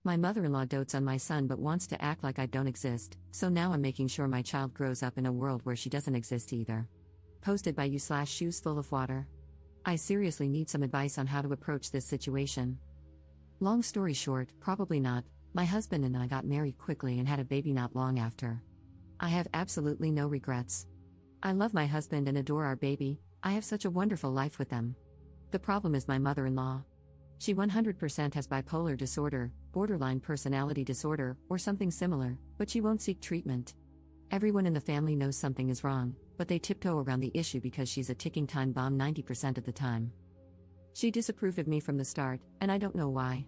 My mother-in-law dotes on my son but wants to act like I don't exist, so now I'm making sure my child grows up in a world where she doesn't exist either. Posted by you/shoes full of water. I seriously need some advice on how to approach this situation. Long story short, probably not. My husband and I got married quickly and had a baby not long after. I have absolutely no regrets. I love my husband and adore our baby. I have such a wonderful life with them. The problem is my mother-in-law. She 100% has bipolar disorder, borderline personality disorder, or something similar, but she won't seek treatment. Everyone in the family knows something is wrong, but they tiptoe around the issue because she's a ticking time bomb 90% of the time. She disapproved of me from the start, and I don't know why.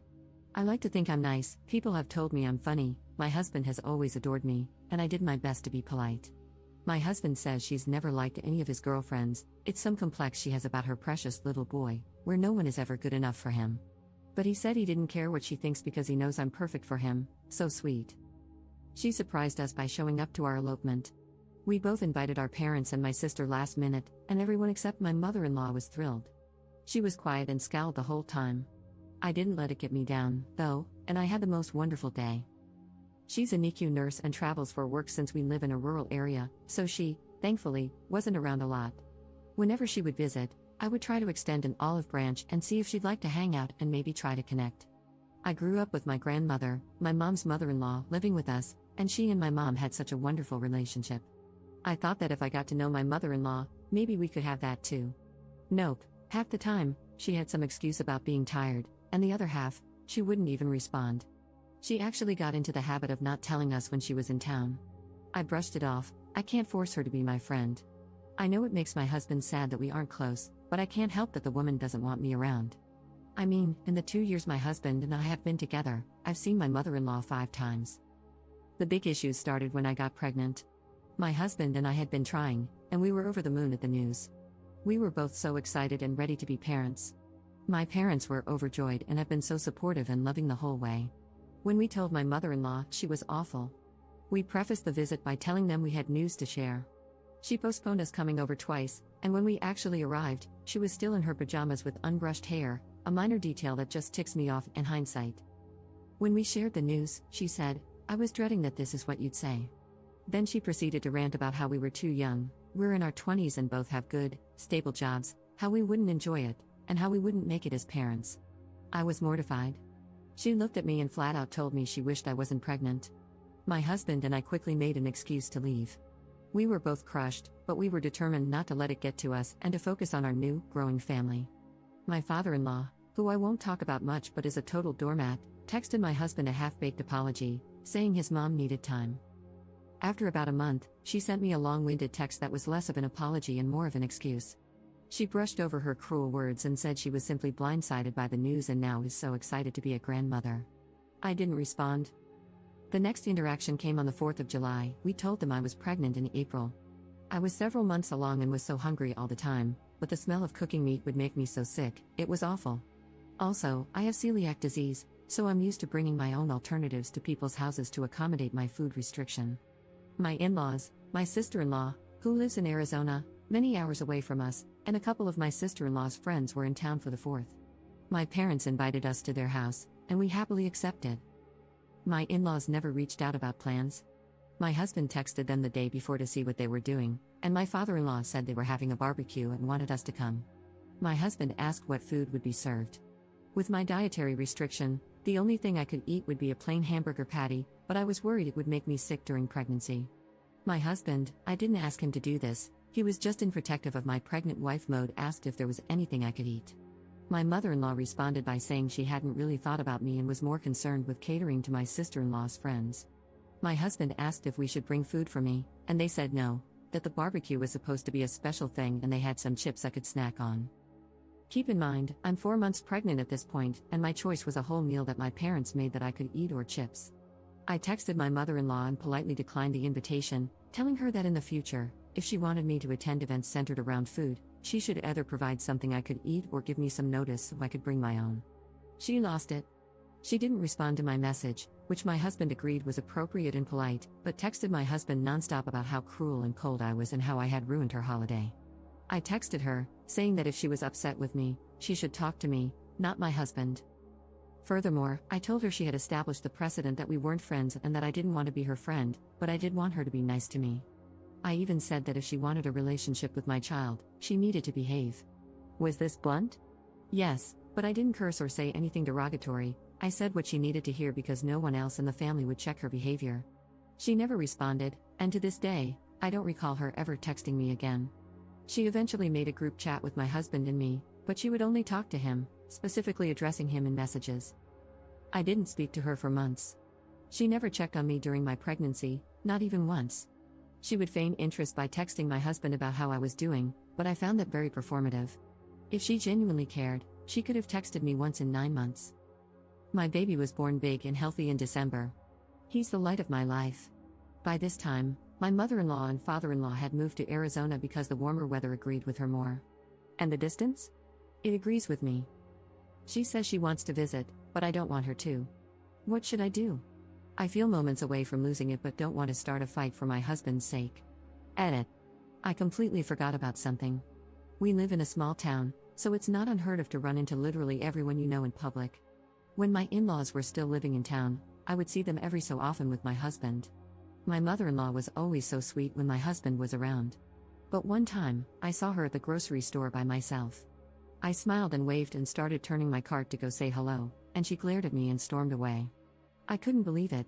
I like to think I'm nice, people have told me I'm funny, my husband has always adored me, and I did my best to be polite. My husband says she's never liked any of his girlfriends, it's some complex she has about her precious little boy, where no one is ever good enough for him. But he said he didn't care what she thinks because he knows I'm perfect for him, so sweet. She surprised us by showing up to our elopement. We both invited our parents and my sister last minute, and everyone except my mother-in-law was thrilled. She was quiet and scowled the whole time. I didn't let it get me down, though, and I had the most wonderful day. She's a NICU nurse and travels for work since we live in a rural area, so she, thankfully, wasn't around a lot. Whenever she would visit, I would try to extend an olive branch and see if she'd like to hang out and maybe try to connect. I grew up with my grandmother, my mom's mother-in-law, living with us, and she and my mom had such a wonderful relationship. I thought that if I got to know my mother-in-law, maybe we could have that too. Nope, half the time, she had some excuse about being tired, and the other half, she wouldn't even respond. She actually got into the habit of not telling us when she was in town. I brushed it off, I can't force her to be my friend. I know it makes my husband sad that we aren't close, but I can't help that the woman doesn't want me around. I mean, in the 2 years my husband and I have been together, I've seen my mother-in-law 5 times. The big issues started when I got pregnant. My husband and I had been trying, and we were over the moon at the news. We were both so excited and ready to be parents. My parents were overjoyed and have been so supportive and loving the whole way. When we told my mother-in-law, she was awful. We prefaced the visit by telling them we had news to share. She postponed us coming over twice, and when we actually arrived, she was still in her pajamas with unbrushed hair, a minor detail that just ticks me off in hindsight. When we shared the news, she said, "I was dreading that this is what you'd say." Then she proceeded to rant about how we were too young, we're in our 20s and both have good, stable jobs, how we wouldn't enjoy it, and how we wouldn't make it as parents. I was mortified. She looked at me and flat out told me she wished I wasn't pregnant. My husband and I quickly made an excuse to leave. We were both crushed, but we were determined not to let it get to us and to focus on our new, growing family. My father-in-law, who I won't talk about much but is a total doormat, texted my husband a half-baked apology, saying his mom needed time. After about a month, she sent me a long-winded text that was less of an apology and more of an excuse. She brushed over her cruel words and said she was simply blindsided by the news and now is so excited to be a grandmother. I didn't respond. The next interaction came on the 4th of July. We told them I was pregnant in April. I was several months along and was so hungry all the time, but the smell of cooking meat would make me so sick, it was awful. Also, I have celiac disease, so I'm used to bringing my own alternatives to people's houses to accommodate my food restriction. My in-laws, my sister-in-law, who lives in Arizona, many hours away from us, and a couple of my sister-in-law's friends were in town for the 4th. My parents invited us to their house, and we happily accepted. My in-laws never reached out about plans. My husband texted them the day before to see what they were doing, and my father-in-law said they were having a barbecue and wanted us to come. My husband asked what food would be served. With my dietary restriction, the only thing I could eat would be a plain hamburger patty, but I was worried it would make me sick during pregnancy. My husband, I didn't ask him to do this, he was just in protective of my pregnant wife mode, asked if there was anything I could eat. My mother-in-law responded by saying she hadn't really thought about me and was more concerned with catering to my sister-in-law's friends. My husband asked if we should bring food for me, and they said no, that the barbecue was supposed to be a special thing and they had some chips I could snack on. Keep in mind, I'm 4 months pregnant at this point, and my choice was a whole meal that my parents made that I could eat or chips. I texted my mother-in-law and politely declined the invitation, telling her that in the future, if she wanted me to attend events centered around food, she should either provide something I could eat or give me some notice so I could bring my own. She lost it. She didn't respond to my message, which my husband agreed was appropriate and polite, but texted my husband nonstop about how cruel and cold I was and how I had ruined her holiday. I texted her, saying that if she was upset with me, she should talk to me, not my husband. Furthermore, I told her she had established the precedent that we weren't friends and that I didn't want to be her friend, but I did want her to be nice to me. I even said that if she wanted a relationship with my child, she needed to behave. Was this blunt? Yes, but I didn't curse or say anything derogatory. I said what she needed to hear because no one else in the family would check her behavior. She never responded, and to this day, I don't recall her ever texting me again. She eventually made a group chat with my husband and me, but she would only talk to him, specifically addressing him in messages. I didn't speak to her for months. She never checked on me during my pregnancy, not even once. She would feign interest by texting my husband about how I was doing, but I found that very performative. If she genuinely cared, she could have texted me once in 9 months. My baby was born big and healthy in December. He's the light of my life. By this time, my mother-in-law and father-in-law had moved to Arizona because the warmer weather agreed with her more. And the distance? It agrees with me. She says she wants to visit, but I don't want her to. What should I do? I feel moments away from losing it but don't want to start a fight for my husband's sake. Edit. I completely forgot about something. We live in a small town, so it's not unheard of to run into literally everyone you know in public. When my in-laws were still living in town, I would see them every so often with my husband. My mother-in-law was always so sweet when my husband was around. But one time, I saw her at the grocery store by myself. I smiled and waved and started turning my cart to go say hello, and she glared at me and stormed away. I couldn't believe it.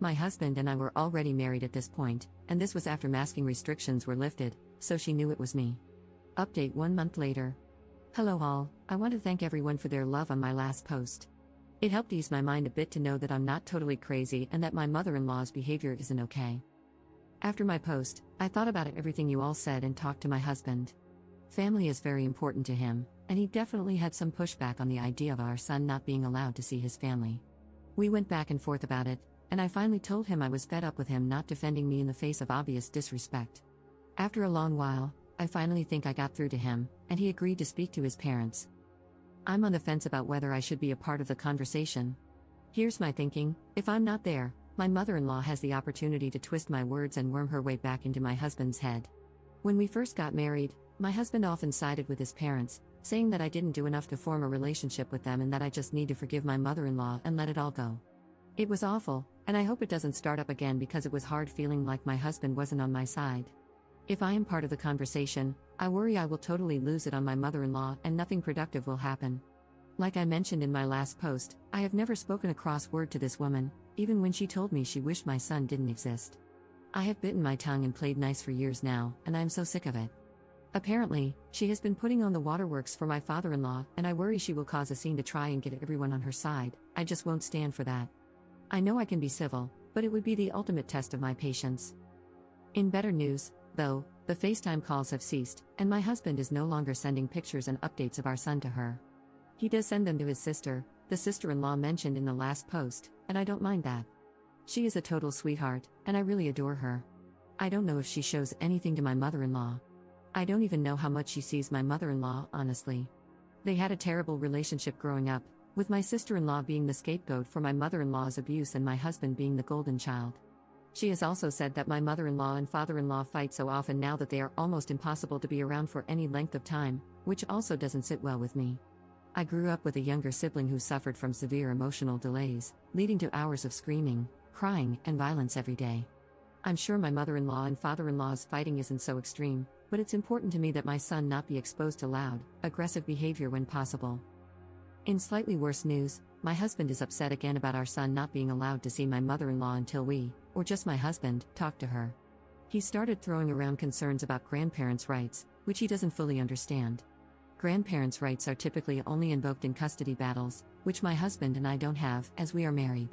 My husband and I were already married at this point, and this was after masking restrictions were lifted, so she knew it was me. Update 1 month later. Hello all, I want to thank everyone for their love on my last post. It helped ease my mind a bit to know that I'm not totally crazy and that my mother-in-law's behavior isn't okay. After my post, I thought about everything you all said and talked to my husband. Family is very important to him, and he definitely had some pushback on the idea of our son not being allowed to see his family. We went back and forth about it, and I finally told him I was fed up with him not defending me in the face of obvious disrespect. After a long while, I finally think I got through to him, and he agreed to speak to his parents. I'm on the fence about whether I should be a part of the conversation. Here's my thinking: if I'm not there, my mother-in-law has the opportunity to twist my words and worm her way back into my husband's head. When we first got married, my husband often sided with his parents, saying that I didn't do enough to form a relationship with them and that I just need to forgive my mother-in-law and let it all go. It was awful, and I hope it doesn't start up again because it was hard feeling like my husband wasn't on my side. If I am part of the conversation, I worry I will totally lose it on my mother-in-law and nothing productive will happen. Like I mentioned in my last post, I have never spoken a cross word to this woman, even when she told me she wished my son didn't exist. I have bitten my tongue and played nice for years now, and I am so sick of it. Apparently, she has been putting on the waterworks for my father-in-law, and I worry she will cause a scene to try and get everyone on her side. I just won't stand for that. I know I can be civil, but it would be the ultimate test of my patience. In better news, though, the FaceTime calls have ceased, and my husband is no longer sending pictures and updates of our son to her. He does send them to his sister, the sister-in-law mentioned in the last post, and I don't mind that. She is a total sweetheart, and I really adore her. I don't know if she shows anything to my mother-in-law. I don't even know how much she sees my mother-in-law, honestly. They had a terrible relationship growing up, with my sister-in-law being the scapegoat for my mother-in-law's abuse and my husband being the golden child. She has also said that my mother-in-law and father-in-law fight so often now that they are almost impossible to be around for any length of time, which also doesn't sit well with me. I grew up with a younger sibling who suffered from severe emotional delays, leading to hours of screaming, crying, and violence every day. I'm sure my mother-in-law and father-in-law's fighting isn't so extreme, but it's important to me that my son not be exposed to loud, aggressive behavior when possible. In slightly worse news, my husband is upset again about our son not being allowed to see my mother-in-law until we, or just my husband, talk to her. He started throwing around concerns about grandparents' rights, which he doesn't fully understand. Grandparents' rights are typically only invoked in custody battles, which my husband and I don't have, as we are married.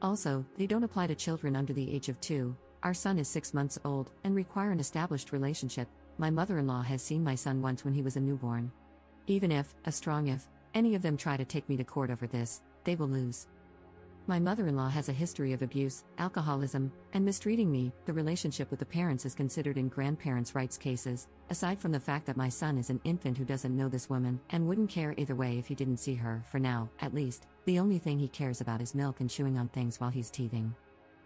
Also, they don't apply to children under the age of 2. Our son is 6 months old, and require an established relationship. My mother-in-law has seen my son once when he was a newborn. Even if, a strong if, any of them try to take me to court over this, they will lose. My mother-in-law has a history of abuse, alcoholism, and mistreating me. The relationship with the parents is considered in grandparents' rights cases, aside from the fact that my son is an infant who doesn't know this woman and wouldn't care either way if he didn't see her. For now, at least, the only thing he cares about is milk and chewing on things while he's teething.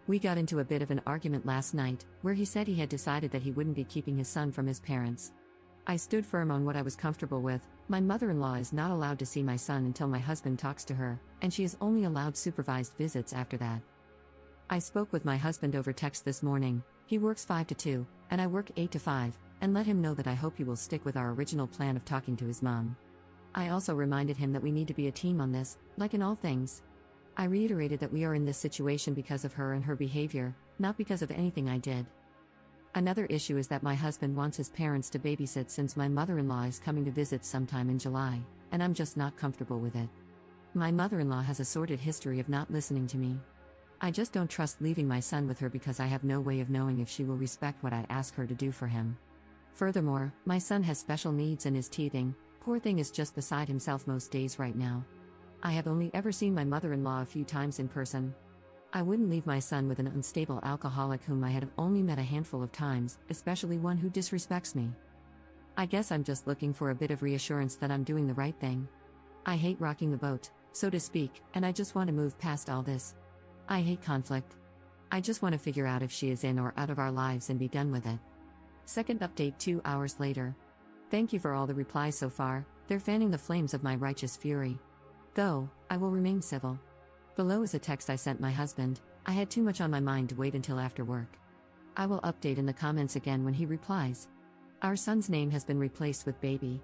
We got into a bit of an argument last night, where he said he had decided that he wouldn't be keeping his son from his parents. I stood firm on what I was comfortable with. My mother-in-law is not allowed to see my son until my husband talks to her, and she is only allowed supervised visits after that. I spoke with my husband over text this morning. He works 5 to 2, and I work 8 to 5, and let him know that I hope he will stick with our original plan of talking to his mom. I also reminded him that we need to be a team on this, like in all things. I reiterated that we are in this situation because of her and her behavior, not because of anything I did. Another issue is that my husband wants his parents to babysit since my mother-in-law is coming to visit sometime in July, and I'm just not comfortable with it. My mother-in-law has a sordid history of not listening to me. I just don't trust leaving my son with her because I have no way of knowing if she will respect what I ask her to do for him. Furthermore, my son has special needs and is teething. Poor thing is just beside himself most days right now. I have only ever seen my mother-in-law a few times in person. I wouldn't leave my son with an unstable alcoholic whom I had only met a handful of times, especially one who disrespects me. I guess I'm just looking for a bit of reassurance that I'm doing the right thing. I hate rocking the boat, so to speak, and I just want to move past all this. I hate conflict. I just want to figure out if she is in or out of our lives and be done with it. Second update 2 hours later. Thank you for all the replies so far, they're fanning the flames of my righteous fury. Though, I will remain civil. Below is a text I sent my husband. I had too much on my mind to wait until after work. I will update in the comments again when he replies. Our son's name has been replaced with baby.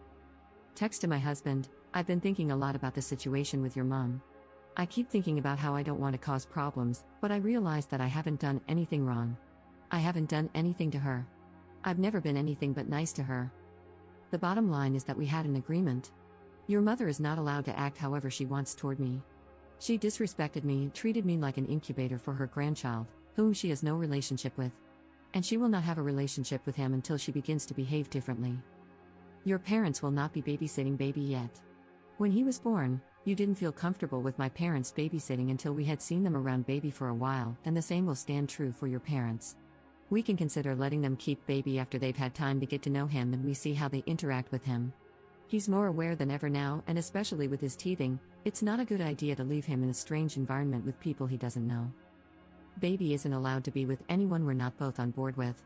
Text to my husband, I've been thinking a lot about the situation with your mom. I keep thinking about how I don't want to cause problems, but I realize that I haven't done anything wrong. I haven't done anything to her. I've never been anything but nice to her. The bottom line is that we had an agreement. Your mother is not allowed to act however she wants toward me. She disrespected me and treated me like an incubator for her grandchild, whom she has no relationship with. And she will not have a relationship with him until she begins to behave differently. Your parents will not be babysitting baby yet. When he was born, you didn't feel comfortable with my parents babysitting until we had seen them around baby for a while, and the same will stand true for your parents. We can consider letting them keep baby after they've had time to get to know him and we see how they interact with him. He's more aware than ever now, and especially with his teething, it's not a good idea to leave him in a strange environment with people he doesn't know. Baby isn't allowed to be with anyone we're not both on board with.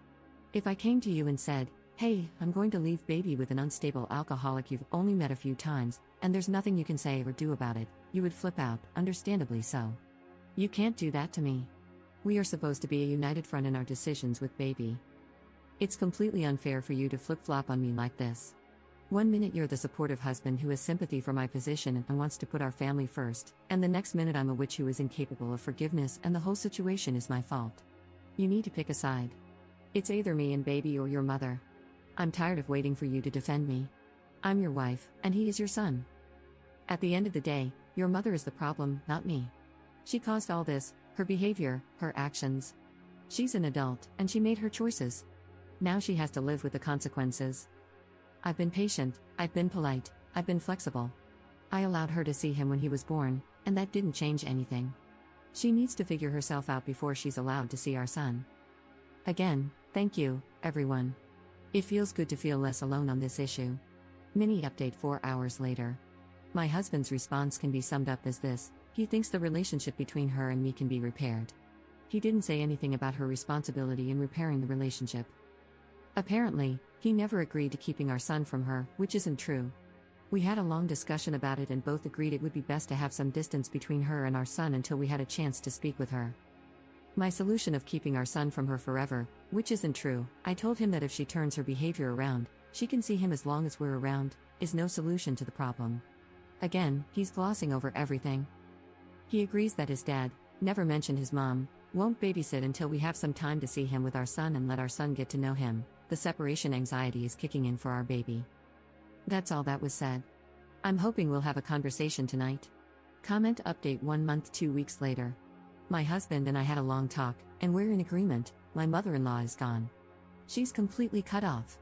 If I came to you and said, hey, I'm going to leave baby with an unstable alcoholic you've only met a few times, and there's nothing you can say or do about it, you would flip out, understandably so. You can't do that to me. We are supposed to be a united front in our decisions with baby. It's completely unfair for you to flip-flop on me like this. 1 minute you're the supportive husband who has sympathy for my position and wants to put our family first, and the next minute I'm a witch who is incapable of forgiveness and the whole situation is my fault. You need to pick a side. It's either me and baby or your mother. I'm tired of waiting for you to defend me. I'm your wife, and he is your son. At the end of the day, your mother is the problem, not me. She caused all this, her behavior, her actions. She's an adult, and she made her choices. Now she has to live with the consequences. I've been patient, I've been polite, I've been flexible. I allowed her to see him when he was born, and that didn't change anything. She needs to figure herself out before she's allowed to see our son. Again, thank you, everyone. It feels good to feel less alone on this issue. Mini update 4 hours later. My husband's response can be summed up as this: he thinks the relationship between her and me can be repaired. He didn't say anything about her responsibility in repairing the relationship. Apparently, he never agreed to keeping our son from her, which isn't true. We had a long discussion about it and both agreed it would be best to have some distance between her and our son until we had a chance to speak with her. My solution of keeping our son from her forever, which isn't true, I told him that if she turns her behavior around, she can see him as long as we're around, is no solution to the problem. Again, he's glossing over everything. He agrees that his dad, never mentioned his mom, won't babysit until we have some time to see him with our son and let our son get to know him. The separation anxiety is kicking in for our baby. That's all that was said. I'm hoping we'll have a conversation tonight. Comment update 1 month 2 weeks later. My husband and I had a long talk, and we're in agreement. My mother-in-law is gone. She's completely cut off.